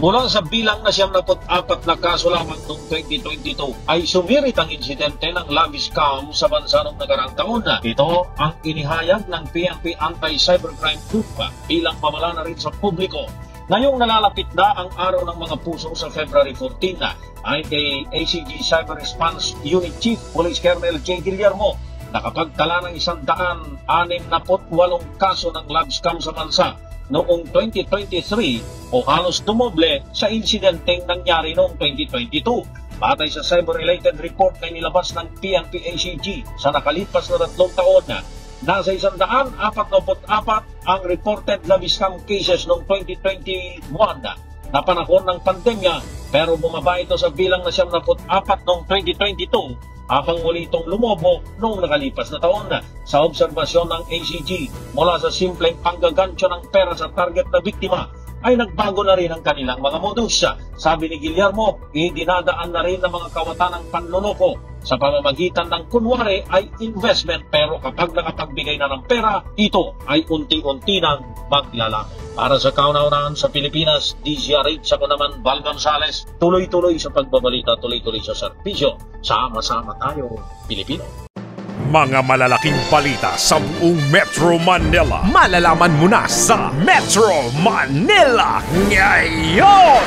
Mula sa bilang na 74 na kaso lamang noong 2022 ay sumirit ang insidente ng love scam sa bansa noong nakaraang taon na. Ito ang inihayag ng PNP Anti-Cybercrime Group bilang pamala na rin sa publiko. Ngayong nalalapit na ang araw ng mga puso sa February 14 na ay kay ACG Cyber Response Unit Chief Police Colonel J. Guillermo nakapagtala ng 168 kaso ng love scam sa bansa noong 2023 o halos dumoble sa insidenteng nangyari noong 2022. Batay sa cyber-related report na nilabas ng PNP ACG sa nakalipas na 3 taon na, nasa 144 ang reported love scam cases noong 2021 na panahon ng pandemya, pero bumaba ito sa bilang na 74 noong 2022 habang muli itong lumobo noong nakalipas na taon na. Sa obserbasyon ng ACG, mula sa simpleng panggagancho ng pera sa target na biktima ay nagbago na rin ang kanilang mga modus. Sabi ni Guillermo, dinadaan na rin ng mga kawatan ng panloloko sa pamamagitan ng kunwari ay investment, pero kapag nakapagbigay na ng pera, ito ay unti-unti nang maglalango. Para sa kauna-unahan sa Pilipinas, DZRH, ako naman Val Gonzales, tuloy-tuloy sa pagbabalita, tuloy-tuloy sa serbisyo. Sama-sama tayo, Pilipino. Mga malalaking balita sa buong Metro Manila. Malalaman mo na sa Metro Manila ngayon!